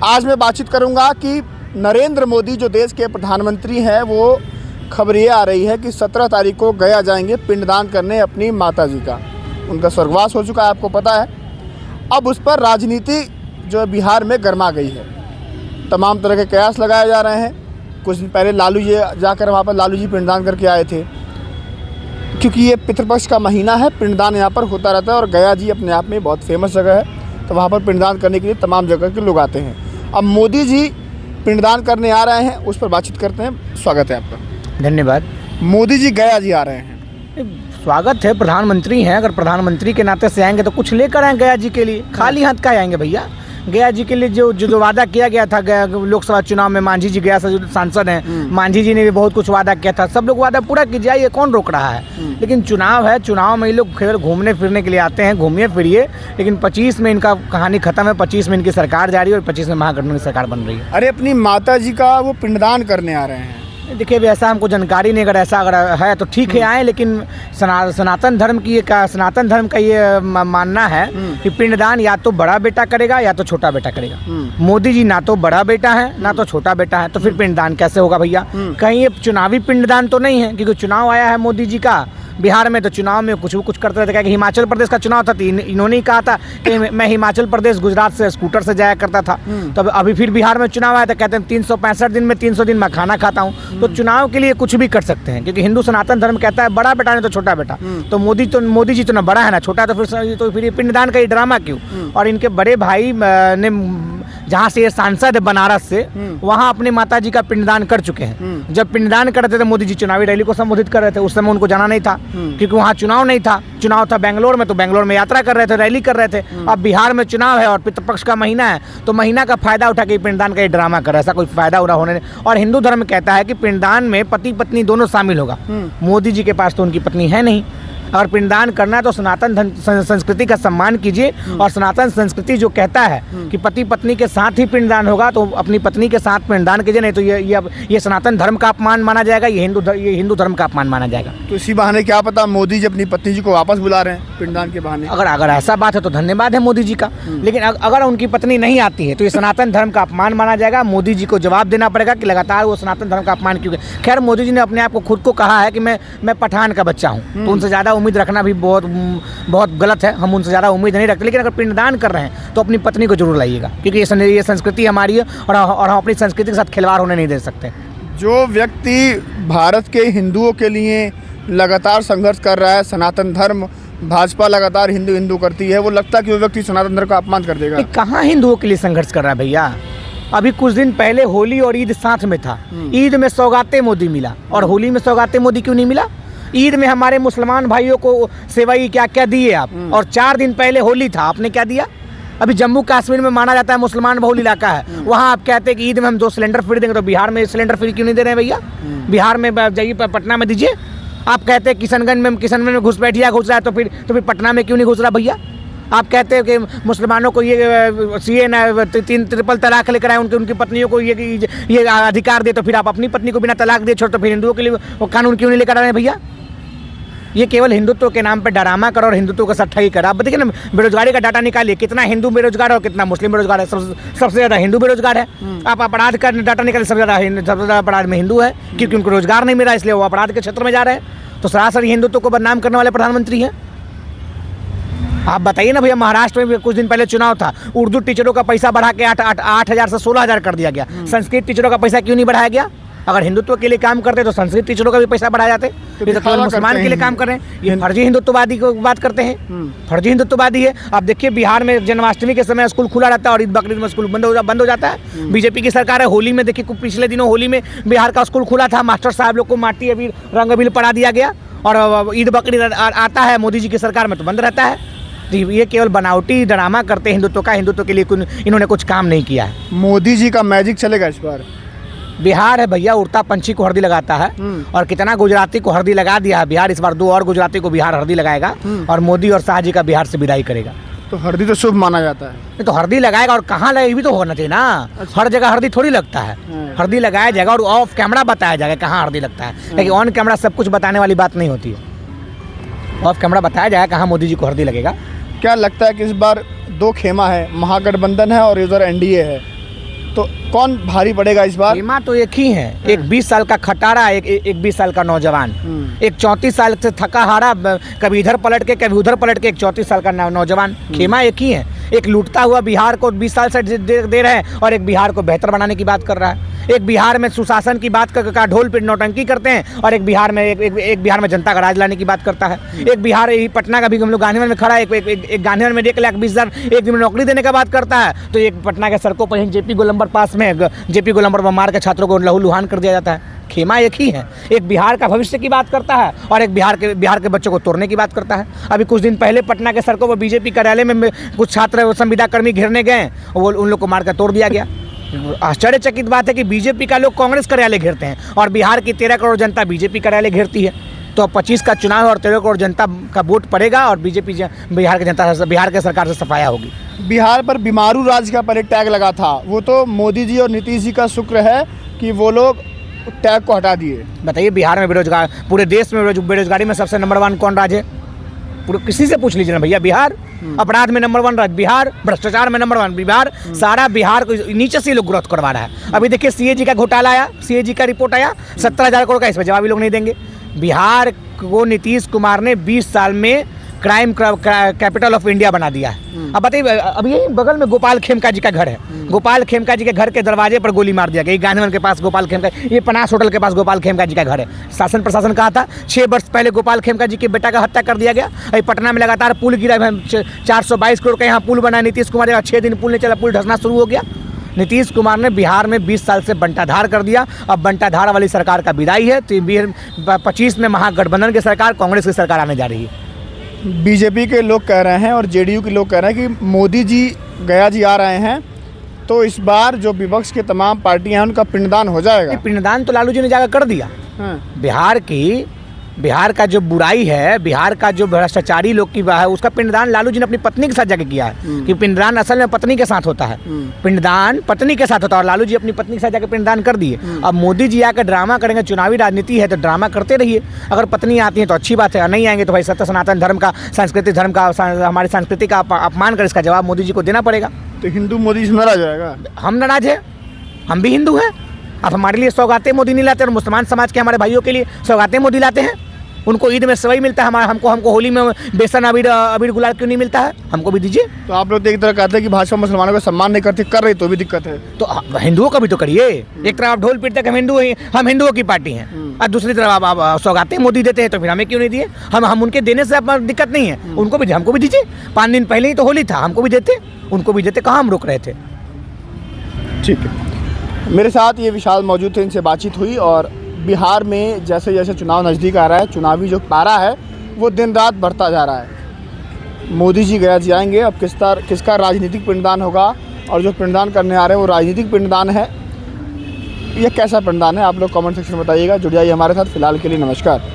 आज मैं बातचीत करूंगा कि नरेंद्र मोदी जो देश के प्रधानमंत्री हैं, वो खबर ये आ रही है कि 17 तारीख को गया जाएंगे पिंडदान करने अपनी माता जी का। उनका स्वर्गवास हो चुका है, आपको पता है। अब उस पर राजनीति जो बिहार में गर्मा गई है। तमाम तरह के कयास लगाए जा रहे हैं। कुछ दिन पहले लालू जी जाकर वहाँ पर लालू जी पिंडदान करके आए थे, क्योंकि ये पितृपक्ष का महीना है। पिंडदान यहाँ पर होता रहता है और गया जी अपने आप में बहुत फेमस जगह है, तो वहाँ पर पिंडदान करने के लिए तमाम जगह के लोग आते हैं। अब मोदी जी पिंडदान करने आ रहे हैं, उस पर बातचीत करते हैं। स्वागत है आपका। धन्यवाद। मोदी जी गया जी आ रहे हैं, स्वागत है। प्रधानमंत्री हैं, अगर प्रधानमंत्री के नाते से आएंगे तो कुछ लेकर आएंगे गया जी के लिए। खाली हाथ का आएंगे भैया? गया जी के लिए जो वादा किया गया था लोकसभा चुनाव में, मांझी जी गया जो सांसद हैं, मांझी जी ने भी बहुत कुछ वादा किया था। सब लोग वादा पूरा कीजिए, ये कौन रोक रहा है? लेकिन चुनाव है, चुनाव में ये लोग केवल घूमने फिरने के लिए आते हैं। घूमिए फिरिए, लेकिन 25 में इनका कहानी खत्म है। 25 में इनकी सरकार जा रही है और 25 में महागठबंधन की सरकार बन रही है। अरे अपनी माता जी का वो पिंडदान करने आ रहे हैं। देखिए, अभी ऐसा हमको जानकारी नहीं, अगर है तो ठीक है आए, लेकिन सनातन धर्म का ये मानना है कि पिंडदान या तो बड़ा बेटा करेगा या तो छोटा बेटा करेगा। मोदी जी ना तो बड़ा बेटा है ना तो छोटा बेटा है, तो फिर पिंडदान कैसे होगा भैया? कहीं ये चुनावी पिंडदान तो नहीं है? क्योंकि चुनाव आया है मोदी जी का बिहार में, तो चुनाव में कुछ करते रहते। क्या कि हिमाचल प्रदेश का चुनाव था तो इन्होंने ही कहा था कि मैं हिमाचल प्रदेश गुजरात से स्कूटर से जाया करता था। तो अभी फिर बिहार में चुनाव आया तो कहते हैं 365 दिन में 300 दिन मैं खाना खाता हूँ। तो चुनाव के लिए कुछ भी कर सकते हैं, क्योंकि हिंदू सनातन धर्म कहता है बड़ा बेटा नहीं तो छोटा बेटा। तो मोदी जी तो ना बड़ा है ना छोटा, तो फिर ये पिंडदान का ये ड्रामा क्यों? और इनके बड़े भाई ने जहाँ से ये सांसद है बनारस से, वहाँ अपनी माता जी का पिंडदान कर चुके हैं। जब पिंडदान कर रहे थे मोदी जी चुनावी रैली को संबोधित कर रहे थे, उस समय उनको जाना नहीं था, क्योंकि वहाँ चुनाव नहीं था। चुनाव था बेंगलोर में, तो बेंगलोर में यात्रा कर रहे थे, रैली कर रहे थे। अब बिहार में चुनाव है और पितृपक्ष का महीना है, तो महीना का फायदा उठा के पिंडदान का ये ड्रामा कर रहा है। ऐसा कोई फायदा उड़ा होने नहीं। और हिंदू धर्म कहता है कि पिंडदान में पति पत्नी दोनों शामिल होगा। मोदी जी के पास तो उनकी पत्नी है नहीं। और पिंडदान करना है तो सनातन संस्कृति का सम्मान कीजिए। और सनातन संस्कृति जो कहता है कि पति पत्नी के साथ ही पिंडदान होगा, तो अपनी पत्नी के साथ पिंडदान कीजिए, नहीं तो ये सनातन धर्म का अपमान माना जाएगा, ये हिंदू धर्म का अपमान माना जाएगा। तो इसी बहाने क्या पता मोदी जी अपनी पत्नी जी को वापस बुला रहे हैं पिंडदान के बहाने। अगर ऐसा बात है तो धन्यवाद है मोदी जी का। लेकिन अगर उनकी पत्नी नहीं आती है तो ये सनातन धर्म का अपमान माना जाएगा। मोदी जी को जवाब देना पड़ेगा कि लगातार वो सनातन धर्म का अपमान क्यों। खैर, मोदी जी ने अपने आप को खुद को कहा है कि मैं पठान का बच्चा हूँ, तो उनसे ज़्यादा उम्मीद रखना भी बहुत गलत है। हम उनसे ज़्यादा उम्मीद नहीं रखते। लेकिन अगर पिंडदान कर रहे हैं तो अपनी पत्नी को जरूर लाइएगा, क्योंकि ये संस्कृति हमारी है और हम अपनी संस्कृति के साथ खिलवाड़ होने नहीं दे सकते। जो व्यक्ति भारत के हिंदुओं के लिए लगातार संघर्ष कर रहा है, सनातन धर्म, भाजपा लगातार हिंदू करती है, वो लगता है कि वो व्यक्ति सनातन धर्म का अपमान कर देगा। कहाँ हिंदुओं के लिए संघर्ष कर रहा है भैया? अभी कुछ दिन पहले होली और ईद साथ में था। ईद में सौगाते मोदी मिला और होली में सौगाते मोदी क्यों नहीं मिला? ईद में हमारे मुसलमान भाइयों को सेवई क्या क्या दिए आप, और 4 दिन पहले होली था, आपने क्या दिया? अभी जम्मू कश्मीर में माना जाता है मुसलमान बहुल इलाका है, वहाँ आप कहते हैं कि ईद में हम 2 सिलेंडर फ्री देंगे, तो बिहार में सिलेंडर फ्री क्यों नहीं दे रहे हैं भैया? बिहार में जाइए, पटना में दीजिए। आप कहते हैं किशनगंज में घुसपैठिया घुस रहा है, तो फिर पटना में क्यों नहीं घुस रहा भैया? आप कहते हैं कि मुसलमानों को ये सीए 3 ट्रिपल तलाक लेकर आए, उनकी पत्नियों को ये अधिकार दे, तो फिर आप अपनी पत्नी को बिना तलाक दिए छोड़, तो फिर हिंदुओं के लिए वो कानून क्यों नहीं लेकर आ रहे हैं भैया? ये केवल हिंदुत्व के नाम पे डरामा करो और हिंदुत्व का सट्टा ही करो। आप देखिए ना, बेरोजगारी का डाटा निकालिए, कितना हिंदू बेरोजगार है और कितना मुस्लिम बेरोजगार है। सबसे ज़्यादा हिंदू बेरोजगार है। आप अपराध का डाटा निकालिए, सबसे ज़्यादा अपराध में हिंदू है, क्योंकि उनको रोजगार नहीं मिला, इसलिए वो अपराध के क्षेत्र में जा रहे हैं। तो सरासर हिंदुत्व को बदनाम करने वाले प्रधानमंत्री हैं। आप बताइए ना भैया, महाराष्ट्र में कुछ दिन पहले चुनाव था, उर्दू टीचरों का पैसा बढ़ा के 8,000 से 16,000 कर दिया गया। संस्कृत टीचरों का पैसा क्यों नहीं बढ़ाया गया? अगर हिंदुत्व के लिए काम करते तो संस्कृत टीचरों का भी पैसा बढ़ा जाते। ये तो केवल मुसलमान के लिए काम कर रहे हैं। ये फर्जी हिंदुत्ववादी को बात करते हैं, फर्जी हिंदुत्ववादी है। आप देखिए, बिहार में जन्माष्टमी के समय स्कूल खुला रहता है और ईद बकरीद में स्कूल बंद हो जाता है। बीजेपी की सरकार है। होली में देखिए, पिछले दिनों होली में बिहार का स्कूल खुला था, मास्टर साहब लोग को माटी अबीर रंग अबीर पढ़ा दिया गया, और ईद बकरीद आता है मोदी जी की सरकार में तो बंद रहता है। तो ये केवल बनावटी ड्रामा करते हैं हिंदुत्व का। हिंदुत्व के लिए इन्होंने कुछ काम नहीं किया है। मोदी जी का मैजिक चलेगा इस बार? बिहार है भैया, उड़ता पंछी को हल्दी लगाता है, और कितना गुजराती को हल्दी लगा दिया है बिहार। इस बार 2 और गुजराती को बिहार हल्दी लगाएगा और मोदी और शाह जी का बिहार से विदाई करेगा। तो हल्दी तो शुभ माना जाता है। तो हल्दी लगाएगा, और कहाँ लगे भी तो होना चाहिए ना। हर जगह हल्दी थोड़ी लगता है। हल्दी लगाया जाएगा और ऑफ कैमरा बताया जाएगा कहाँ हल्दी लगता है, लेकिन ऑन कैमरा सब कुछ बताने वाली बात नहीं होती है। ऑफ कैमरा बताया जाएगा कहाँ मोदी जी को हल्दी लगेगा। क्या लगता है कि इस बार 2 खेमा है, महागठबंधन है और इधर एनडीए है, तो कौन भारी पड़ेगा इस बार? खेमा तो एक ही है, एक 20 साल का खटारा, एक 20 साल का नौजवान, एक 34 साल से थका हारा, कभी इधर पलट के कभी उधर पलट के एक 34 साल का नौजवान। खेमा एक ही है, एक लूटता हुआ बिहार को 20 साल से दे रहे हैं और एक बिहार को बेहतर बनाने की बात कर रहा है। एक बिहार में सुशासन की बात कर ढोल पे नौटंकी करते हैं और एक बिहार में जनता का राज लाने की बात करता है। एक बिहार यही पटना का भी हम लोग गांधीनगर में खड़ा है, एक गांधीनगर में 1,20,000 एक दिन में नौकरी देने का बात करता है, तो एक पटना के सड़कों पर जेपी गोलंबर पास में जेपी गोलंबर पर मार के छात्रों को लहूलुहान कर दिया जाता है। खेमा एक ही है, एक बिहार का भविष्य की बात करता है और एक बिहार के बच्चों को तोड़ने की बात करता है। अभी कुछ दिन पहले पटना के सड़कों पर बीजेपी कार्यालय में कुछ छात्र संविदा कर्मी घेरने गए, वो उन लोग को मार कर तोड़ दिया गया। आश्चर्यचकित बात है कि बीजेपी का लोग कांग्रेस कार्यालय घेरते हैं और बिहार की 13 करोड़ जनता बीजेपी कार्यालय घेरती है। तो 25 का चुनाव और 13 करोड़ जनता का वोट पड़ेगा और बीजेपी बिहार के सरकार से सफाया होगी। बिहार पर बीमारू राज का पहले टैग लगा था, वो तो मोदी जी और नीतीश जी का शुक्र है कि वो लोग टैग को हटा दिए। बताइए, बिहार में बेरोजगार, पूरे देश में बेरोजगारी में सबसे नंबर 1 कौन राज्य है? पूरे किसी से पूछ लीजिए ना भैया। बिहार अपराध में नंबर 1 राज्य बिहार, भ्रष्टाचार में नंबर 1 बिहार, सारा बिहार को नीचे से लोग ग्रोथ करवा रहा है। अभी देखिए सीएजी का घोटाला आया, सीएजी का रिपोर्ट आया 17,000 करोड़ का, इस पर जवाब भी लोग नहीं देंगे। बिहार को नीतीश कुमार ने 20 साल में क्राइम कैपिटल ऑफ इंडिया बना दिया है। अब बताइए, अभी यही बगल में गोपाल खेमका जी का घर है, गोपाल खेमका जी के घर के दरवाजे पर गोली मार दिया गया। गांधीनगर के पास गोपाल खेमका, ये पनास होटल के पास गोपाल खेमका जी का घर है। शासन प्रशासन कहा था 6 वर्ष पहले गोपाल खेमका जी के बेटा का हत्या कर दिया गया। अभी पटना में लगातार पुल गिरा, 422 करोड़ का यहाँ पुल बना, नीतीश कुमार का 6 दिन पुल नहीं चला, पुल धंसना शुरू हो गया। नीतीश कुमार ने बिहार में 20 साल से बंटाधार कर दिया। अब बंटाधार वाली सरकार का विदाई है, तो 25 में महागठबंधन की सरकार, कांग्रेस की सरकार आने जा रही है। बीजेपी के लोग कह रहे हैं और जेडीयू के लोग कह रहे हैं कि मोदी जी गया जी आ रहे हैं, तो इस बार जो विपक्ष के तमाम पार्टियां हैं उनका पिंडदान हो जाएगा। पिंडदान तो लालू जी ने जाकर कर दिया। बिहार का जो बुराई है, बिहार का जो भ्रष्टाचारी लोग की है, उसका पिंडदान लालू जी ने अपनी पत्नी के साथ जाके किया है। कि पिंडदान असल में पत्नी के साथ होता है, पिंडदान पत्नी के साथ होता है और लालू जी अपनी पत्नी के साथ जाकर पिंडदान कर दिए। अब मोदी जी आकर ड्रामा करेंगे, चुनावी राजनीति है तो ड्रामा करते रहिए। अगर पत्नी आती है तो अच्छी बात है, नहीं आएंगे तो भाई सत्य सनातन धर्म का, सांस्कृतिक धर्म का, हमारी संस्कृति का अपमान कर इसका जवाब मोदी जी को देना पड़ेगा। तो हिंदू मोदी से नाराज जाएगा? हम नाराज है, हम भी हिंदू हैं। अब हमारे लिए सौगातें मोदी नहीं लाते और मुसलमान समाज के हमारे भाइयों के लिए सौगातें मोदी लाते हैं। उनको ईद में सेवई मिलता है, हमको होली में बेसन अबीर गुलाल क्यों नहीं मिलता है? हमको भी दीजिए। तो आप लोग एक तरह कहते हैं कि भाजपा मुसलमानों का सम्मान नहीं करती, कर रही तो भी दिक्कत है। तो हिंदुओं का भी तो करिए। एक तरफ आप ढोल पीटते हम हिंदुओं की पार्टी हैं और दूसरी तरफ आप सौगातें मोदी देते हैं, तो फिर हमें क्यों नहीं दिए? हम उनके देने से अब दिक्कत नहीं है, उनको भी हमको भी दीजिए। 5 दिन पहले ही तो होली था, हमको भी देते, उनको भी देते, कहाँ हम रुक रहे थे? ठीक है, मेरे साथ ये विशाल मौजूद थे, इनसे बातचीत हुई। और बिहार में जैसे जैसे चुनाव नज़दीक आ रहा है, चुनावी जो पारा है वो दिन रात बढ़ता जा रहा है। मोदी जी गया जी आएंगे, अब किसका राजनीतिक पिंडदान होगा, और जो पिंडदान करने आ रहे हैं वो राजनीतिक पिंडदान है या कैसा पिंडदान है, आप लोग कमेंट सेक्शन में बताइएगा। जुड़ जाइए हमारे साथ। फिलहाल के लिए नमस्कार।